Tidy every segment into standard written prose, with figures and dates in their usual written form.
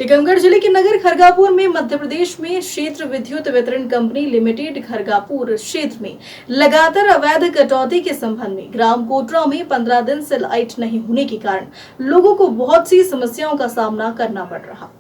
टीकमगढ़ जिले के नगर खरगापुर में मध्य प्रदेश में क्षेत्र विद्युत वितरण कंपनी लिमिटेड खरगापुर क्षेत्र में लगातार अवैध कटौती के संबंध में ग्राम कोटरा में 15 दिन से लाइट नहीं होने के कारण लोगों को बहुत सी समस्याओं का सामना करना पड़ रहा,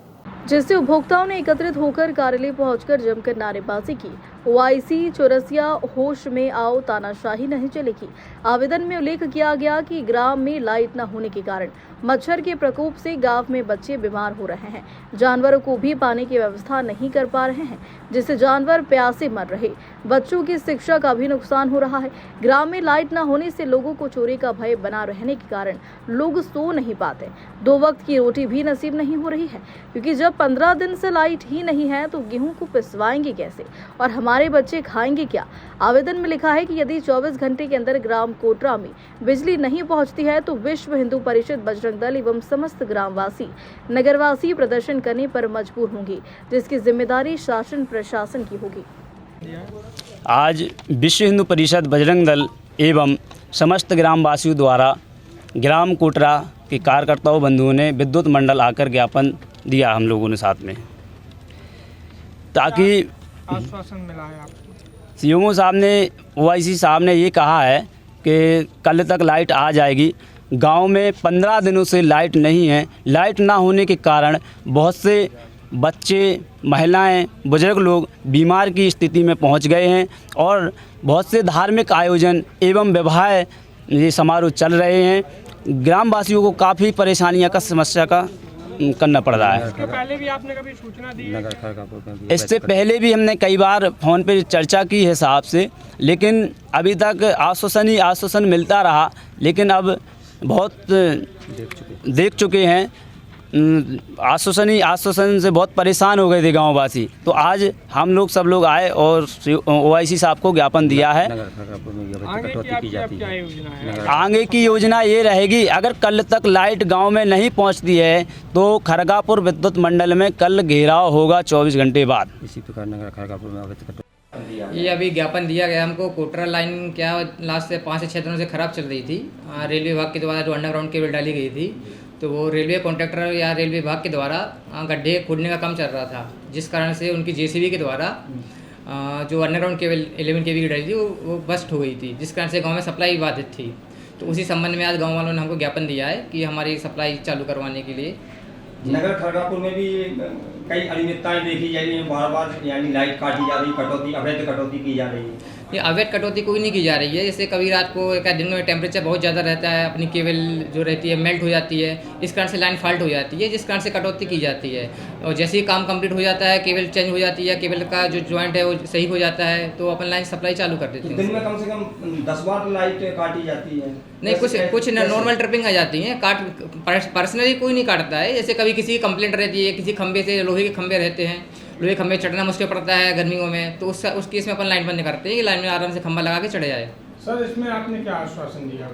जिससे उपभोक्ताओं ने एकत्रित होकर कार्यालय पहुंचकर जमकर नारेबाजी की। ओआईसी चौरसिया होश में आओ तानाशाही नहीं चलेगी। आवेदन में उल्लेख किया गया कि ग्राम में लाइट न होने के कारण मच्छर के प्रकोप से गांव में बच्चे बीमार हो रहे हैं, जानवरों को भी पानी की व्यवस्था नहीं कर पा रहे हैं, जिससे जानवर प्यासे मर रहे, बच्चों की शिक्षा का भी नुकसान हो रहा है। ग्राम में लाइट न होने से लोगों को चोरी का भय बना रहने के कारण लोग सो नहीं पाते, 2 वक्त की रोटी भी नसीब नहीं हो रही है, क्योंकि जब 15 दिन से लाइट ही नहीं है तो गेहूं को पिसवाएंगे कैसे और हमारे बच्चे खाएंगे क्या। आवेदन में लिखा है कि यदि 24 घंटे के अंदर ग्राम कोटरा में बिजली नहीं पहुंचती है तो विश्व हिंदू परिषद बजरंग दल एवं समस्त ग्रामवासी नगरवासी प्रदर्शन करने पर मजबूर होंगे, जिसकी जिम्मेदारी शासन प्रशासन की होगी। आज विश्व हिंदू परिषद बजरंग दल एवं समस्त ग्रामवासियों द्वारा ग्राम कोटरा के कार्यकर्ताओं बंधुओं ने विद्युत मंडल आकर ज्ञापन दिया हम लोगों ने साथ में, ताकि आश्वासन मिला है आपको? सीएमओ साहब ने ओआईसी साहब ने ये कहा है कि कल तक लाइट आ जाएगी। गांव में 15 दिनों से लाइट नहीं है। लाइट ना होने के कारण बहुत से बच्चे, महिलाएं, बुजुर्ग लोग बीमार की स्थिति में पहुंच गए हैं और बहुत से धार्मिक आयोजन एवं विवाह ये समारोह चल रहे हैं। ग्रामवासियों को काफ़ी परेशानियां का समस्या का करना पड़ रहा है। इसके पहले भी आपने कभी सूचना दी? इससे पहले भी हमने कई बार फ़ोन पे चर्चा की है साहब से, लेकिन अभी तक आश्वासन मिलता रहा। लेकिन अब बहुत देख चुके हैं, आश्वासन से बहुत परेशान हो गए थे गांववासी। तो आज हम लोग सब लोग आए और ओआईसी साहब को ज्ञापन दिया है। आगे की योजना ये रहेगी, अगर कल तक लाइट गांव में नहीं पहुंचती है तो खरगापुर विद्युत मंडल में कल घेराव होगा 24 घंटे बाद। इसी प्रकार नगर खरगापुर में ये अभी ज्ञापन दिया गया हमको। कोटरा लाइन क्या लास्ट से 5 से 6 दिनों से ख़राब चल रही थी। रेलवे विभाग के द्वारा जो अंडरग्राउंड केबल डाली गई थी, तो वो रेलवे कॉन्ट्रैक्टर या रेलवे विभाग के द्वारा गड्ढे खोदने का काम चल रहा था, जिस कारण से उनकी जेसीबी के द्वारा जो अंडरग्राउंड केबल 11 kV की डाली थी वो बस्ट हो गई थी, जिस कारण से गांव में सप्लाई बाधित थी। तो उसी संबंध में आज गांव वालों ने हमको ज्ञापन दिया है कि हमारी सप्लाई चालू करवाने के लिए। नगर खरगापुर में भी कई अनियमितताएं देखी जा रही हैं, बार यानी लाइट काटी जा रही, कटौती, अवैध कटौती की जा रही है। ये अवैध कटौती कोई नहीं की जा रही है। जैसे कभी रात को क्या दिन में टेम्परेचर बहुत ज़्यादा रहता है, अपनी केबल जो रहती है मेल्ट हो जाती है, इस कारण से लाइन फॉल्ट हो जाती है, जिस कारण से कटौती की जाती है। और जैसे ही काम कंप्लीट हो जाता है, केबल चेंज हो जाती है, केबल का जो जॉइंट है वो सही हो जाता है, तो अपन लाइन सप्लाई चालू कर देते हैं। दिन में कम से कम 10 बार लाइट काटी जाती है? नहीं, कुछ नॉर्मल ट्रिपिंग आ जाती हैं। पर्सनली कोई नहीं काटता है। जैसे कभी किसी की कंप्लेंट रहती है, किसी खंभे से, लोहे के खंभे रहते हैं, लोहे खंभे चढ़ना मुश्किल पड़ता है गर्मियों में, तो उस केस में अपन लाइन बंद करते हैं कि लाइन में आराम से खंभा लगा के चढ़े जाए। सर, इसमें आपने क्या आश्वासन दिया?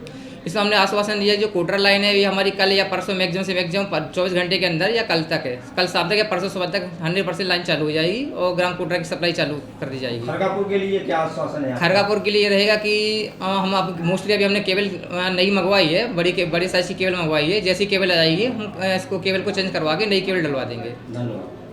इसमें हमने आश्वासन दिया जो कोटरा लाइन है ये हमारी कल या परसों मैक्सिमम से मैक्सिमम 24 घंटे के अंदर या कल तक है, कल शाम तक या परसों सुबह तक 100% लाइन चालू हो जाएगी और ग्राम कोटरा की सप्लाई चालू कर दी जाएगी। खरगापुर के लिए क्या आश्वासन है? खरगापुर के लिए रहेगा कि हम अब मोस्टली अभी हमने केबल नई मंगवाई है, बड़ी साइज की केबल मंगवाई है। जैसी केबल आ जाएगी हम इसको केबल को चेंज करवा के नई केबल डलवा देंगे। धन्यवाद।